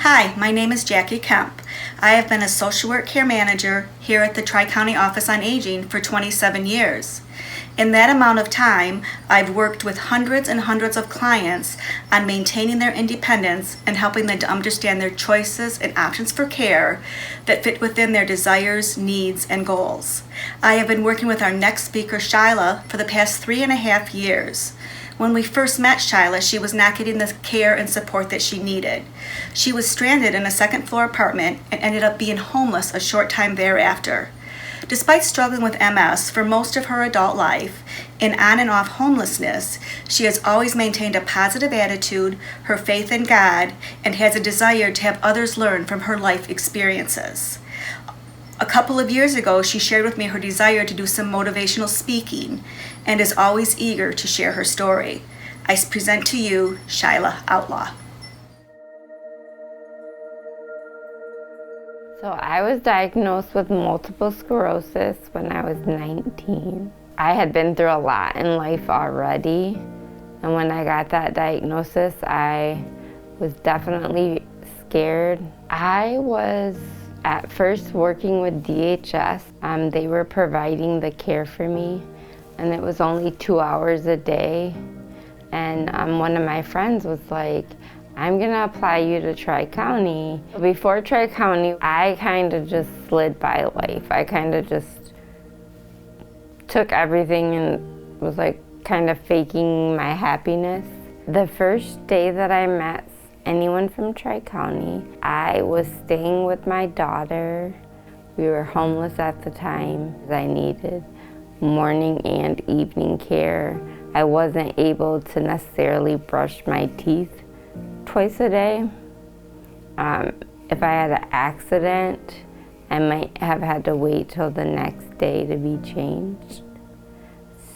Hi, my name is Jackie Kemp. I have been a social work care manager here at the Tri-County Office on Aging for 27 years. In that amount of time, I've worked with hundreds and hundreds of clients on maintaining their independence and helping them to understand their choices and options for care that fit within their desires, needs, and goals. I have been working with our next speaker, Shyla, for the past 3.5 years. When we first met Shyla, she was not getting the care and support that she needed. She was stranded in a second-floor apartment and ended up being homeless a short time thereafter. Despite struggling with MS for most of her adult life and on and off homelessness, she has always maintained a positive attitude, her faith in God, and has a desire to have others learn from her life experiences. A couple of years ago, she shared with me her desire to do some motivational speaking and is always eager to share her story. I present to you Shyla Outlaw. So I was diagnosed with multiple sclerosis when I was 19. I had been through a lot in life already, and when I got that diagnosis, I was definitely scared. I was at first working with DHS. They were providing the care for me, and it was only 2 hours a day. And one of my friends was like, I'm gonna apply you to Tri-County. Before Tri-County, I kind of just slid by life. I kind of just took everything and was like kind of faking my happiness. The first day that I met anyone from Tri-County, I was staying with my daughter. We were homeless at the time. I needed morning and evening care. I wasn't able to necessarily brush my teeth twice a day. If I had an accident, I might have had to wait till the next day to be changed.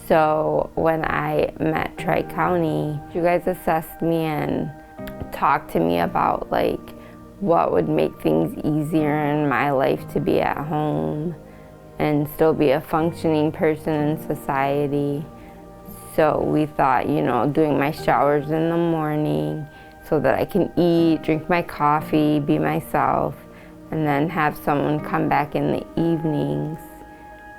So when I met Tri-County, you guys assessed me and talked to me about like what would make things easier in my life to be at home and still be a functioning person in society. So we thought, doing my showers in the morning so that I can eat, drink my coffee, be myself, and then have someone come back in the evenings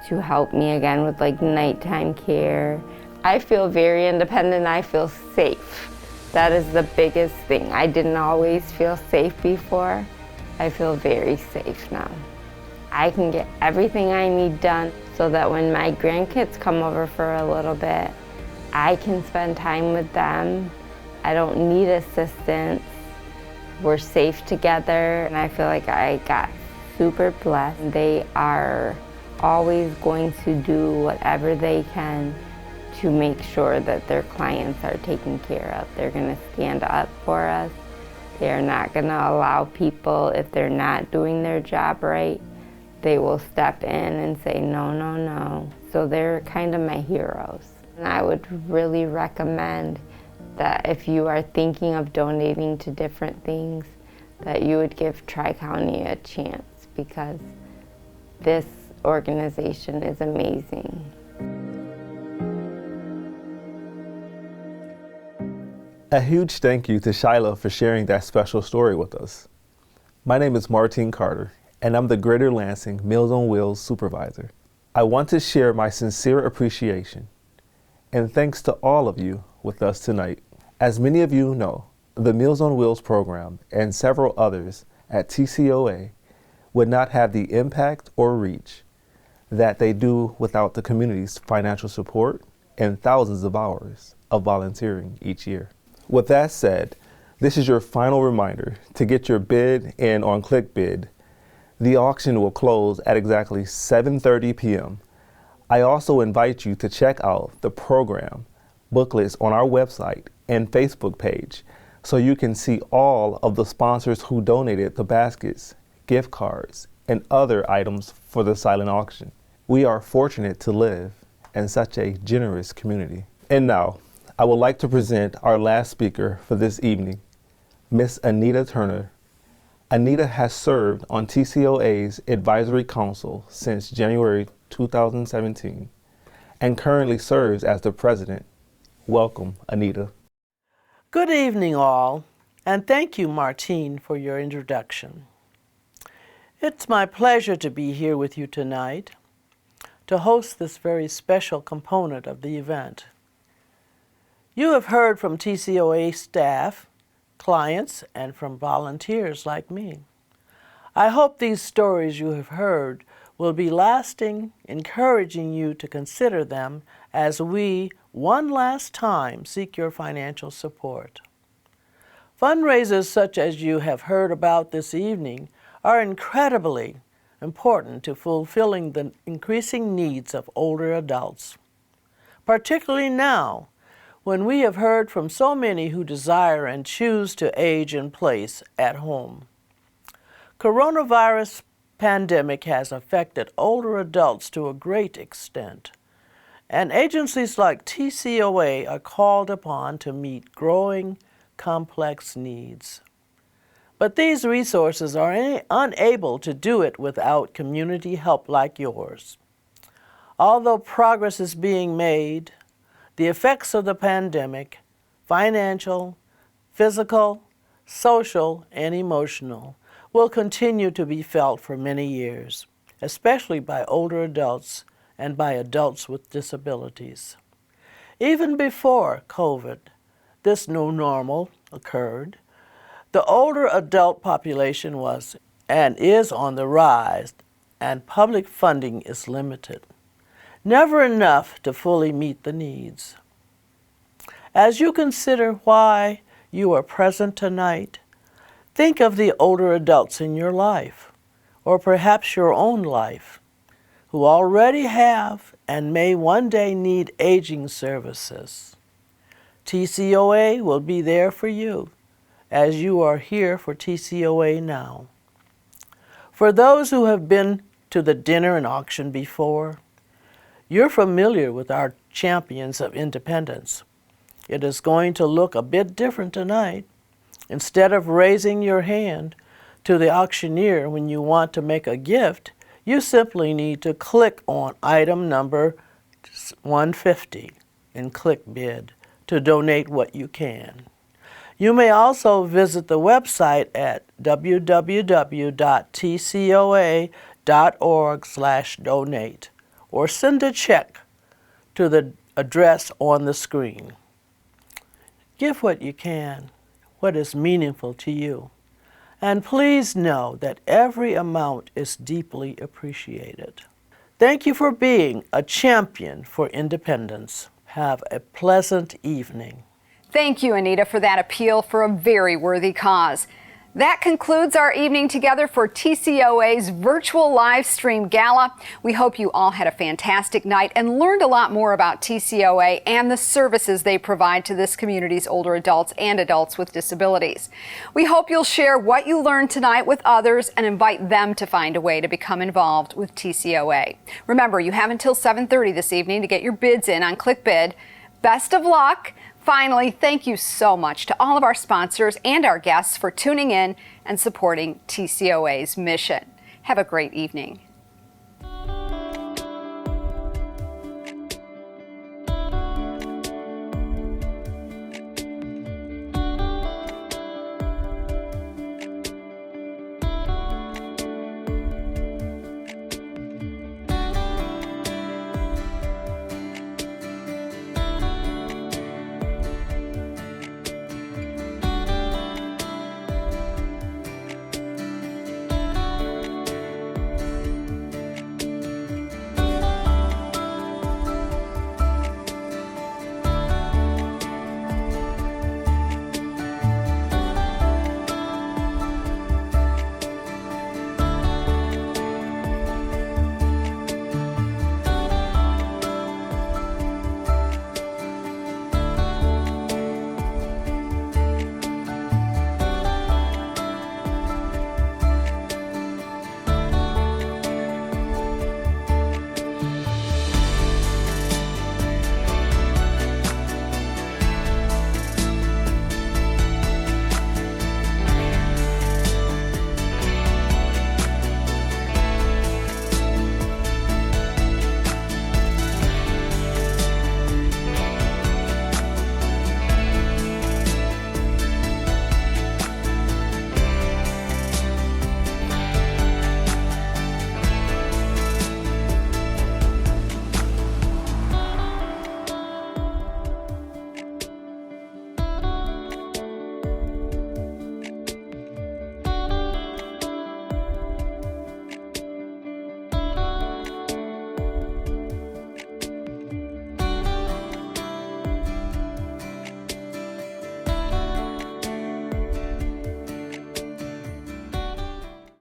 to help me again with like nighttime care. I feel very independent. I feel safe. That is the biggest thing. I didn't always feel safe before. I feel very safe now. I can get everything I need done so that when my grandkids come over for a little bit, I can spend time with them. I don't need assistance. We're safe together, and I feel like I got super blessed. They are always going to do whatever they can to make sure that their clients are taken care of. They're gonna stand up for us. They're not gonna allow people, if they're not doing their job right, they will step in and say, no, no, no. So they're kind of my heroes. And I would really recommend that if you are thinking of donating to different things, that you would give Tri-County a chance, because this organization is amazing. A huge thank you to Shyla for sharing that special story with us. My name is Martine Carter, and I'm the Greater Lansing Meals on Wheels Supervisor. I want to share my sincere appreciation and thanks to all of you with us tonight. As many of you know, the Meals on Wheels program and several others at TCOA would not have the impact or reach that they do without the community's financial support and thousands of hours of volunteering each year. With that said, this is your final reminder to get your bid in on ClickBid. The auction will close at exactly 7:30 p.m. I also invite you to check out the program booklets on our website and Facebook page so you can see all of the sponsors who donated the baskets, gift cards, and other items for the silent auction. We are fortunate to live in such a generous community. And now, I would like to present our last speaker for this evening, Miss Anita Turner. Anita has served on TCOA's Advisory Council since January 2017 and currently serves as the president. Welcome, Anita. Good evening, all. And thank you, Martine, for your introduction. It's my pleasure to be here with you tonight to host this very special component of the event. You have heard from TCOA staff, clients, and from volunteers like me. I hope these stories you have heard will be lasting, encouraging you to consider them as we, one last time, seek your financial support. Fundraisers such as you have heard about this evening are incredibly important to fulfilling the increasing needs of older adults, particularly now when we have heard from so many who desire and choose to age in place at home. Coronavirus pandemic has affected older adults to a great extent, and agencies like TCOA are called upon to meet growing, complex needs. But these resources are unable to do it without community help like yours. Although progress is being made, the effects of the pandemic, financial, physical, social, and emotional, will continue to be felt for many years, especially by older adults and by adults with disabilities. Even before COVID, this new normal occurred, the older adult population was and is on the rise, and public funding is limited. Never enough to fully meet the needs. As you consider why you are present tonight, think of the older adults in your life, or perhaps your own life, who already have and may one day need aging services. TCOA will be there for you, as you are here for TCOA now. For those who have been to the dinner and auction before, you're familiar with our champions of independence. It is going to look a bit different tonight. Instead of raising your hand to the auctioneer when you want to make a gift, you simply need to click on item number 150 and click bid to donate what you can. You may also visit the website at www.tcoa.org/donate or send a check to the address on the screen. Give what you can, what is meaningful to you. And please know that every amount is deeply appreciated. Thank you for being a champion for independence. Have a pleasant evening. Thank you, Anita, for that appeal for a very worthy cause. That concludes our evening together for TCOA's virtual live stream gala. We hope you all had a fantastic night and learned a lot more about TCOA and the services they provide to this community's older adults and adults with disabilities. We hope you'll share what you learned tonight with others and invite them to find a way to become involved with TCOA. Remember, you have until 7:30 this evening to get your bids in on ClickBid. Best of luck. Finally, thank you so much to all of our sponsors and our guests for tuning in and supporting TCOA's mission. Have a great evening.